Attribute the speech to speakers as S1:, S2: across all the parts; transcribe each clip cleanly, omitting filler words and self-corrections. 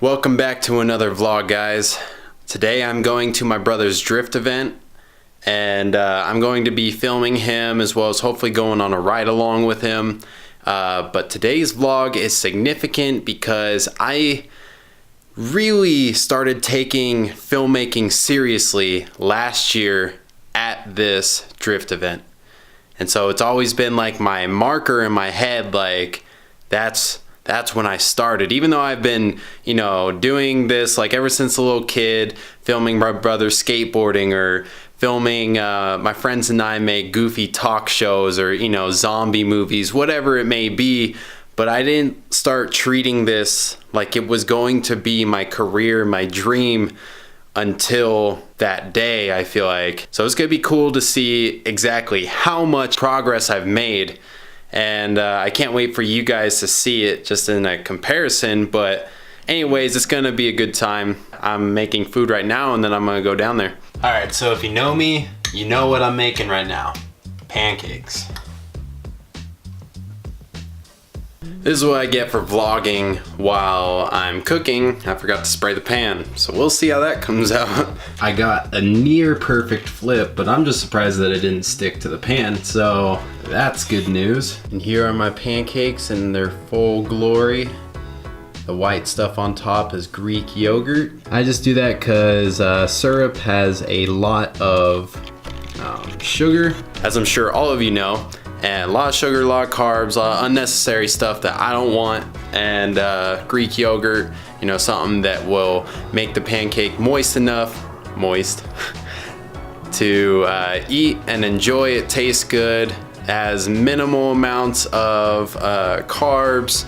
S1: Welcome back to another vlog, guys. Today I'm going to my brother's drift event, and I'm going to be filming him as well as hopefully going on a ride along with him. But today's vlog is significant because I really started taking filmmaking seriously last year at this drift event. And so it's always been like my marker in my head, like that's when I started. Even though I've been, doing this like ever since a little kid, filming my brother skateboarding or filming my friends and I make goofy talk shows or, zombie movies, whatever it may be. But I didn't start treating this like it was going to be my career, my dream, until that day, I feel like. So it's gonna be cool to see exactly how much progress I've made. And I can't wait for you guys to see it just in a comparison. But anyways, it's gonna be a good time. I'm making food right now and then I'm gonna go down there. All right, so if you know me, you know what I'm making right now. Pancakes. This is what I get for vlogging while I'm cooking. I forgot to spray the pan, so we'll see how that comes out. I got a near perfect flip, but I'm just surprised that it didn't stick to the pan, so that's good news. And here are my pancakes in their full glory. The white stuff on top is Greek yogurt. I just do that because syrup has a lot of sugar, as I'm sure all of you know. And a lot of sugar, a lot of carbs, a lot of unnecessary stuff that I don't want. And Greek yogurt, something that will make the pancake moist enough, to eat and enjoy. It tastes good, has minimal amounts of carbs,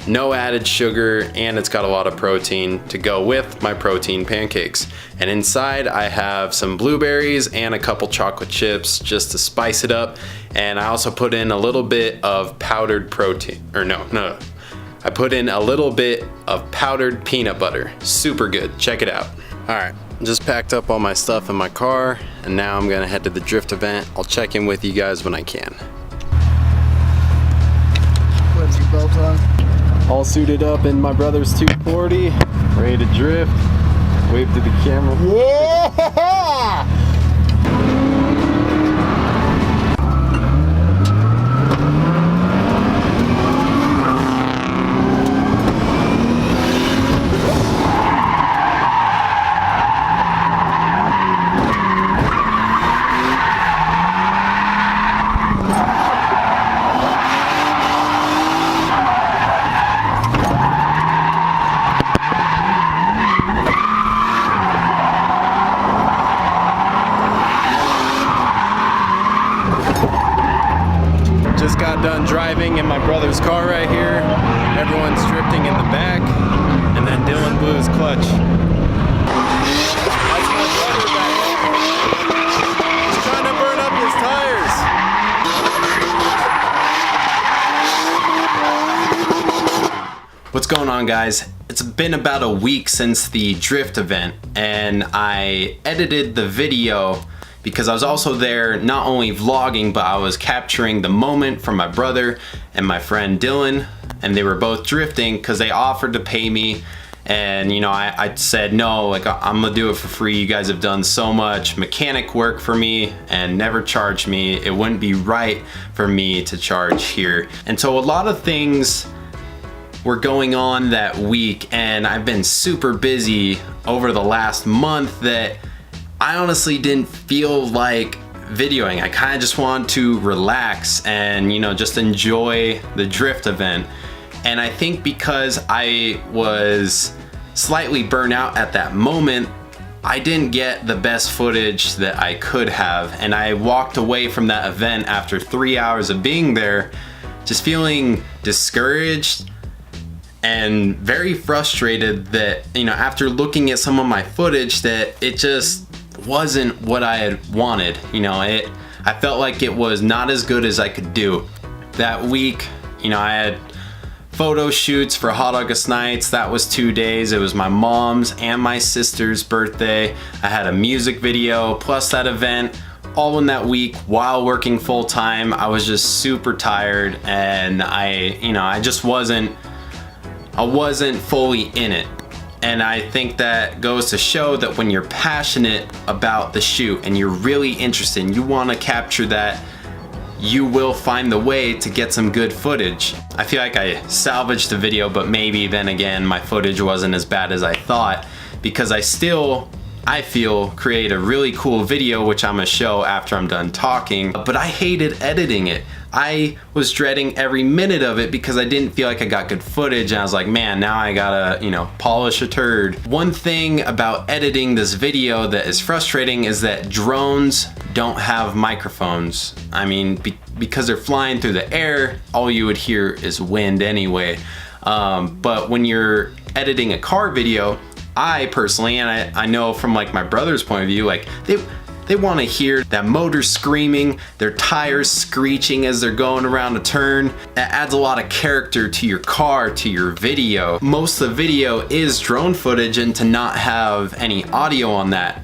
S1: no added sugar, and it's got a lot of protein to go with my protein pancakes. And inside I have some blueberries and a couple chocolate chips just to spice it up. And I also put in a little bit of powdered protein, I put in a little bit of powdered peanut butter. Super good, check it out. All right, just packed up all my stuff in my car and now I'm gonna head to the drift event. I'll check in with you guys when I can.
S2: Put your belt on.
S1: All suited up in my brother's 240, ready to drift. Wave to the camera.
S2: Yeah!
S1: Just got done driving in my brother's car right here. Everyone's drifting in the back, and then Dylan blew his clutch. That's my brother back. He's trying to burn up his tires. What's going on, guys? It's been about a week since the drift event, and I edited the video because I was also there not only vlogging, but I was capturing the moment from my brother and my friend Dylan, and they were both drifting because they offered to pay me. And I said no, like I'm gonna do it for free. You guys have done so much mechanic work for me and never charged me. It wouldn't be right for me to charge here. And so a lot of things were going on that week, and I've been super busy over the last month that I honestly didn't feel like videoing. I kind of just wanted to relax and just enjoy the drift event. And I think because I was slightly burnt out at that moment, I didn't get the best footage that I could have. And I walked away from that event after 3 hours of being there just feeling discouraged and very frustrated that after looking at some of my footage that it just wasn't what I had wanted. I felt like it was not as good as I could do. That week, I had photo shoots for Hot August Nights. That was 2 days. It was my mom's and my sister's birthday. I had a music video plus that event all in that week while working full time. I was just super tired and I just wasn't fully in it. And I think that goes to show that when you're passionate about the shoot and you're really interested and you want to capture that, you will find the way to get some good footage. I feel like I salvaged the video, but maybe then again my footage wasn't as bad as I thought, because I feel create a really cool video, which I'm gonna show after I'm done talking, but I hated editing it. I was dreading every minute of it because I didn't feel like I got good footage, and I was like, man, now I gotta, polish a turd. One thing about editing this video that is frustrating is that drones don't have microphones. I mean, because they're flying through the air, all you would hear is wind anyway. But when you're editing a car video, I personally, and I know from like my brother's point of view, like they want to hear that motor screaming, their tires screeching as they're going around a turn. That adds a lot of character to your car, to your video. Most of the video is drone footage, and to not have any audio on that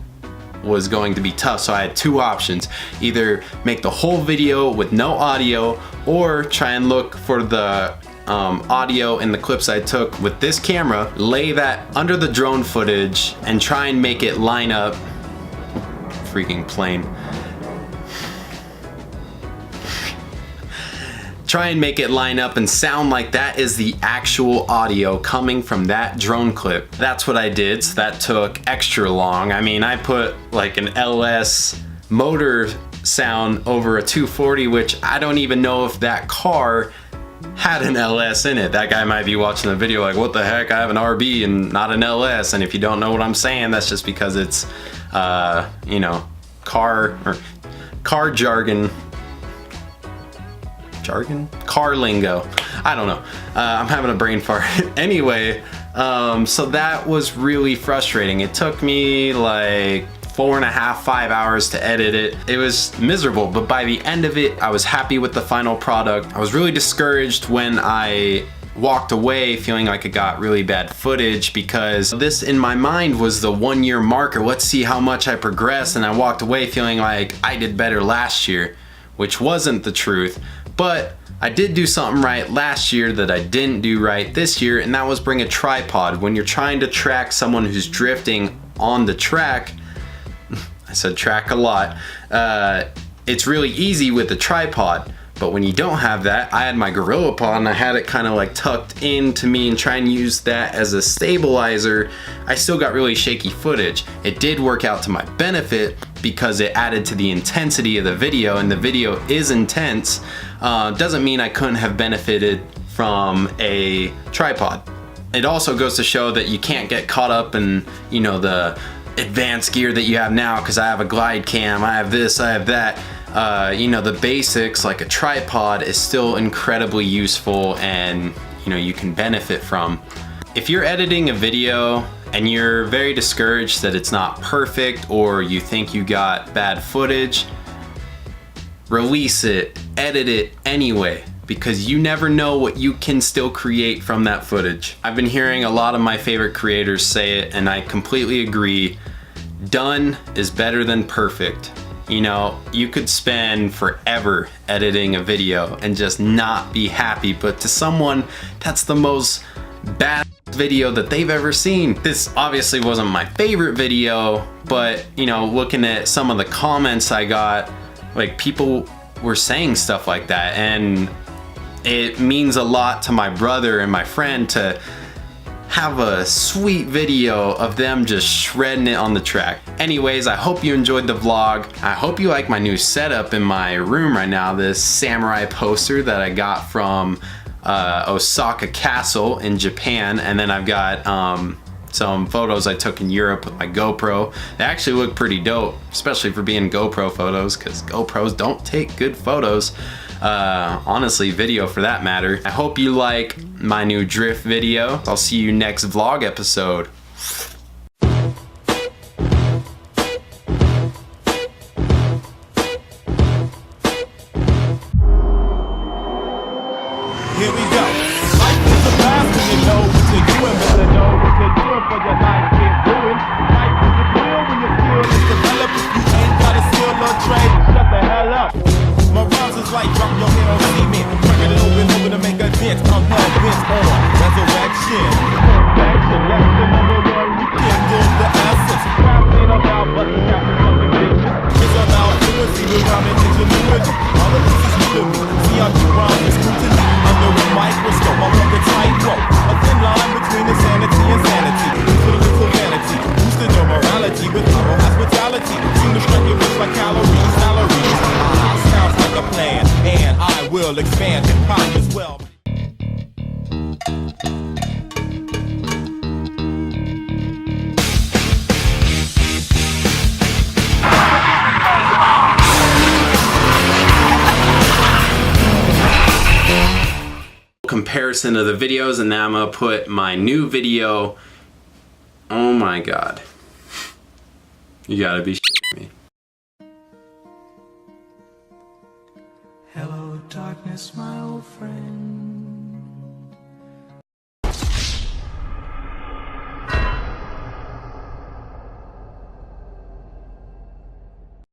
S1: was going to be tough. So I had two options: either make the whole video with no audio, or try and look for the audio in the clips I took with this camera, lay that under the drone footage, and try and make it line up. Freaking plane. Try and make it line up and sound like that is the actual audio coming from that drone clip. That's what I did, so that took extra long. I mean, I put like an LS motor sound over a 240, which I don't even know if that car had an LS in it. That guy might be watching the video like, what the heck, I have an RB and not an LS. And if you don't know what I'm saying, that's just because it's car jargon, car lingo. I don't know. I'm having a brain fart. Anyway, so that was really frustrating. It took me like 4.5, 5 hours to edit it. It was miserable, but by the end of it, I was happy with the final product. I was really discouraged when I walked away feeling like I got really bad footage, because this in my mind was the 1 year marker. Let's see how much I progressed, and I walked away feeling like I did better last year, which wasn't the truth. But I did do something right last year that I didn't do right this year, and that was bring a tripod. When you're trying to track someone who's drifting on the track, I said track a lot, it's really easy with the tripod. But when you don't have that, I had my GorillaPod and I had it kind of like tucked into me and try and use that as a stabilizer. I still got really shaky footage. It did work out to my benefit because it added to the intensity of the video, and the video is intense. Doesn't mean I couldn't have benefited from a tripod. It also goes to show that you can't get caught up in, the advanced gear that you have now, because I have a glide cam, I have this, I have that. The basics like a tripod is still incredibly useful, and you can benefit from. If you're editing a video and you're very discouraged that it's not perfect, or you think you got bad footage, release it, edit it anyway, because you never know what you can still create from that footage. I've been hearing a lot of my favorite creators say it, and I completely agree. Done is better than perfect. You could spend forever editing a video and just not be happy, but to someone, that's the most bad video that they've ever seen. This obviously wasn't my favorite video, but looking at some of the comments I got, like, people were saying stuff like that, and it means a lot to my brother and my friend to have a sweet video of them just shredding it on the track. Anyways, I hope you enjoyed the vlog. I hope you like my new setup in my room right now, this samurai poster that I got from Osaka Castle in Japan, and then I've got some photos I took in Europe with my GoPro. They actually look pretty dope, especially for being GoPro photos, because GoPros don't take good photos. Honestly, video for that matter. I hope you like my new drift video. I'll see you next vlog episode.
S3: Here we go. Life is a path when you know what you're doing, better know what you're doing for your life. Keep doing. Life is a thrill when your skill is developed. If you ain't got a skill or trade, shut the hell up. My rhymes is like drop your head on cement, cracking it open to make a dent. I'm hell bent on resurrection. Perfection, that's the number one. will expand hip hop as well.
S1: Comparison of the videos, and then I'm gonna put my new video. Oh my god. You gotta be shitting me.
S4: Hello, darkness, my old friend.